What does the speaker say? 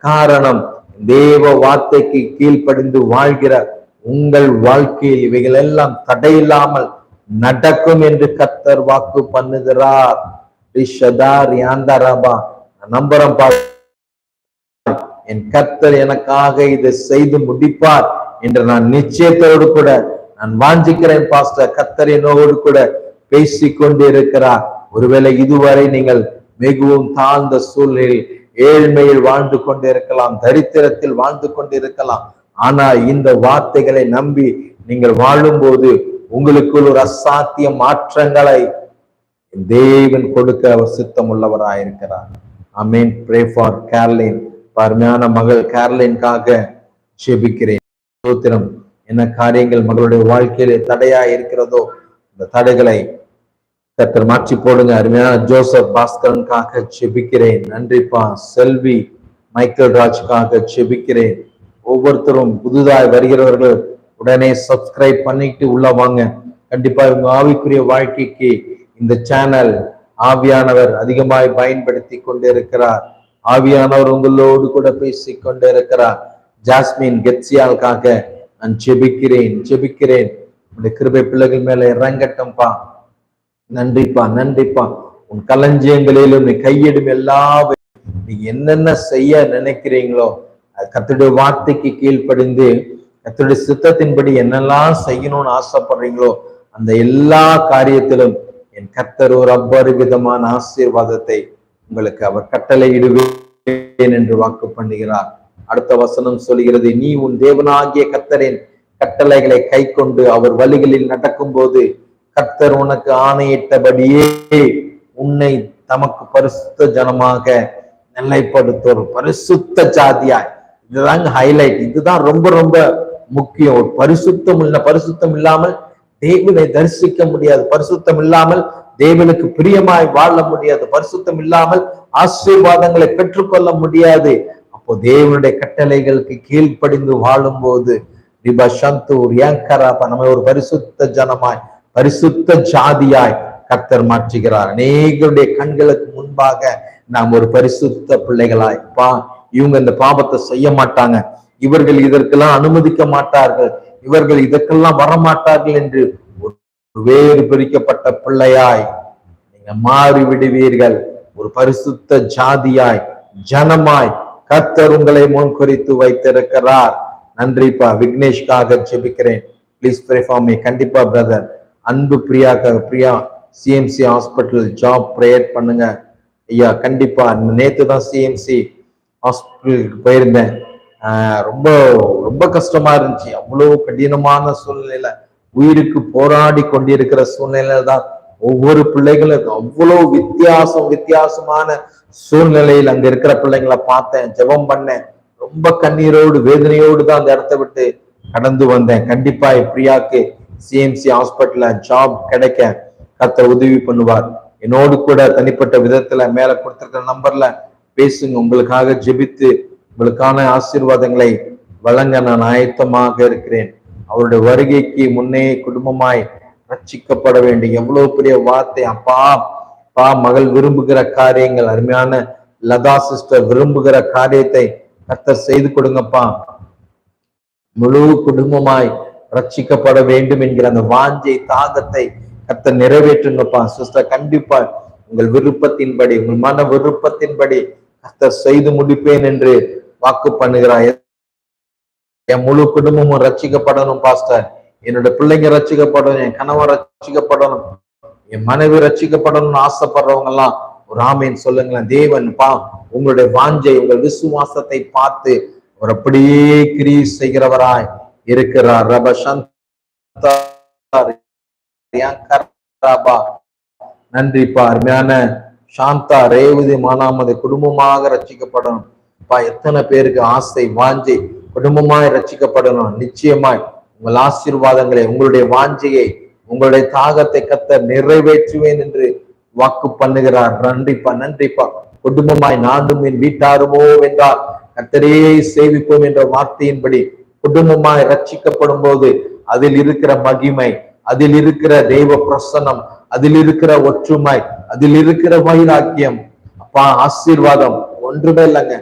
காரணம், தேவ வார்த்தைக்கு கீழ்ப்படிந்து வாழ்கிற உங்கள் வாழ்க்கையில் இவைகள் எல்லாம் தடையில்லாமல் நடக்கும் என்று கர்த்தர் வாக்கு பண்ணுகிறார். நம்புறேன், என் கர்த்தர் எனக்காக இதை செய்து முடிப்பார் என்று நான் நிச்சயத்தோடு கூட நான் வாஞ்சிக்கிறேன் பாஸ்டர். கர்த்தர் என்னோடு கூட பேசிக் கொண்டு இருக்கிறார். ஒருவேளை இதுவரை நீங்கள் மிகவும் தாழ்ந்த சூழ்நிலையில், ஏழ்மையில் வாழ்ந்து கொண்டிருக்கலாம், தரித்திரத்தில் வாழ்ந்து கொண்டிருக்கலாம். ஆனால் இந்த வார்த்தைகளை நம்பி நீங்கள் வாழும்போது உங்களுக்குள் ஒரு அசாத்திய மாற்றங்களை தேவன் கொடுக்க அவர் சித்தம் உள்ளவராயிருக்கிறார். ஆமென். Pray for கேர்லின். அருமையான மகள் கேர்லின்காக ஜெபிக்கிறேன். ஸ்தோத்திரம். என்ன காரியங்கள் மகளுடைய வாழ்க்கையிலே தடையா இருக்கிறதோ இந்த தடைகளை கர்த்தர் மாற்றி போடுங்க. அருமையான ஜோசப் பாஸ்கரனுக்காக ஜெபிக்கிறேன். நன்றிப்பா. செல்வி மைக்கேல் ராஜ்காக ஜெபிக்கிறேன். ஒவ்வொருத்தரும் புதுதாய் வருகிறவர்கள் உடனே சப்ஸ்கிரைப் பண்ணிட்டு உள்ள வாங்க. கண்டிப்பா இவங்க ஆவிக்குரிய வாழ்க்கைக்கு இந்த சேனல் ஆவியானவர் அதிகமாய் பயன்படுத்தி கொண்டிருக்கிறார். ஆவியானவர் உங்களோடு கூட பேசிக் கொண்டிருக்கிறார். ஜாஸ்மின் கெட்சியாலுக்காக நான் ஜெபிக்கிறேன். உடைய கிருபை பிள்ளைகள் மேல இறங்கட்டும்பா. நன்றிப்பா. உன் களஞ்சியங்களிலும் நீ கையிடும் நீ என்னென்ன செய்ய நினைக்கிறீங்களோ கர்த்தருடைய வார்த்தைக்கு கீழ்ப்படிந்து கர்த்தருடைய சித்தத்தின்படி என்னெல்லாம் செய்யணும்னு ஆசைப்படுறீங்களோ அந்த எல்லா காரியத்திலும் என் கர்த்தர் ஒரு அபரிவிதமான ஆசீர்வாதத்தை உங்களுக்கு அவர் கட்டளையிடுவேன் என்று வாக்கு பண்ணுகிறார். அடுத்த வசனம் சொல்கிறது, நீ உன் தேவனாகிய கர்த்தரின் கட்டளைகளை கை கொண்டு அவர் வழிகளில் நடக்கும் போது கர்த்தர் உனக்கு ஆணையிட்டபடியே உன்னை தமக்கு பரிசுத்த ஜனமாக நிலைப்படுத்தும், பரிசுத்த ஜாதியாய். இதுதாங்க ஹைலைட். இதுதான் ரொம்ப ரொம்ப முக்கியம். ஒரு பரிசுத்தம் இல்லாமல் தேவனை தரிசிக்க முடியாது. பரிசுத்தம் இல்லாமல் தேவனுக்கு பிரியமாய் வாழ முடியாது. பரிசுத்தம் இல்லாமல் ஆசீர்வாதங்களை பெற்றுக்கொள்ள முடியாது. அப்போ தேவனுடைய கட்டளைகளுக்கு கீழ்ப்படிந்து வாழும் போது நம்ம ஒரு பரிசுத்த ஜனமாய், பரிசுத்த ஜாதியாய் கர்த்தர் மாற்றுகிறார். அநேகருடைய கண்களுக்கு முன்பாக நாம் ஒரு பரிசுத்த பிள்ளைகளாய், இவங்க இந்த பாவத்தை செய்ய மாட்டாங்க, இவர்கள் இதற்கெல்லாம் அனுமதிக்க மாட்டார்கள், இவர்கள் இதற்கெல்லாம் வரமாட்டார்கள் என்று வேறு பிரிக்கப்பட்ட பிள்ளையாய் நீங்க மாறி விடுவீர்கள். ஒரு பரிசுத்த ஜாதியாய், ஜனமாய் கர்த்தர் உங்களை முன் குறித்து வைத்திருக்கிறார். நன்றிப்பா. விக்னேஷ்காக ஜெபிக்கிறேன். Please pray for me. கண்டிப்பா பிரதர். அன்பு Priya CMC hospital job prayer பண்ணுங்க ஐயா. கண்டிப்பா. நேத்து தான் சிஎம்சி ஹாஸ்பிட்டலுக்கு போயிருந்தேன். ரொம்ப ரொம்ப கஷ்டமா இருந்துச்சு. அவ்வளவு கடினமான சூழ்நிலையில, உயிருக்கு போராடி கொண்டிருக்கிற சூழ்நிலையில தான் ஒவ்வொரு பிள்ளைகளுக்கும் அவ்வளவு வித்தியாசமான சூழ்நிலையில் அங்க இருக்கிற பிள்ளைங்களை பார்த்தேன், ஜெபம் பண்ணேன். ரொம்ப கண்ணீரோடு வேதனையோடு தான் அந்த இடத்த விட்டு கடந்து வந்தேன். கண்டிப்பா பிரியாக்கு சிஎம்சி ஹாஸ்பிட்டல்ல ஜாப் கிடைக்க கர்த்தர் உதவி பண்ணுவார். என்னோடு கூட தனிப்பட்ட விதத்துல மேல கொடுத்திருக்கிற நம்பர்ல பேசுங்க. உங்களுக்காக ஜெபித்து உங்களுக்கான ஆசீர்வாதங்களை வழங்க நான் ஆயத்தமாக இருக்கிறேன். அவருடைய வருகைக்கு முன்னே குடும்பமாய் ரட்சிக்கப்பட வேண்டும். எவ்வளவு பெரிய வார்த்தை அப்பா. மகள் விரும்புகிற காரியங்கள், அருமையான லதா சிஸ்டர் விரும்புகிற காரியத்தை கர்த்தர் செய்து கொடுங்கப்பா. முழு குடும்பமாய் ரட்சிக்கப்பட வேண்டும் என்கிற அந்த வாஞ்சை தாகத்தை கர்த்தர் நிறைவேற்றுங்கப்பா. சிஸ்டர், கண்டிப்பா உங்கள் விருப்பத்தின்படி, உங்கள் மன விருப்பத்தின்படி கர்த்தர் செய்து முடிப்பேன் என்று வாக்கு பண்ணுகிறார். என் முழு குடும்பமும் ரட்சிக்கப்படணும் பாஸ்டர். என்னோட பிள்ளைங்க ரட்சிக்கப்படணும், என் கணவன் ரட்சிக்கப்படணும், என் மனைவி ரட்சிக்கப்படணும்னு ஆசைப்படுறவங்க எல்லாம் ஒரு ஆமேன் சொல்லுங்களேன். தேவன் உங்களுடைய வாஞ்சை, உங்கள் விசுவாசத்தை பார்த்து அவர் அப்படியே கிரியை செய்கிறவராய் இருக்கிறார். நன்றிப்பா. அருமையான சாந்தா, ரேவதி, மானாமதி குடும்பமாக ரட்சிக்கப்படணும். எத்தனை பேருக்கு ஆசை, வாஞ்சை குடும்பமாய் ரட்சிக்கப்படணும். நிச்சயமாய் உங்கள் ஆசீர்வாதங்களை, உங்களுடைய வாஞ்சையை, உங்களுடைய தாகத்தை கர்த்தர் நிறைவேற்றுவேன் என்று வாக்கு பண்ணுகிறார். நன்றிப்பா. குடும்பமாய் நானும் என் வீட்டாருமோ என்றால் கர்த்தரே சேவிப்போம் என்ற வார்த்தையின்படி குடும்பமாய் ரட்சிக்கப்படும் போது அதில் இருக்கிற மகிமை, அதில் இருக்கிற தெய்வ பிரசன்னம், அதில் இருக்கிற ஒற்றுமை, அதில் இருக்கிற வைராக்கியம், ஆசீர்வாதம் ஒன்றுமே இல்லைங்க.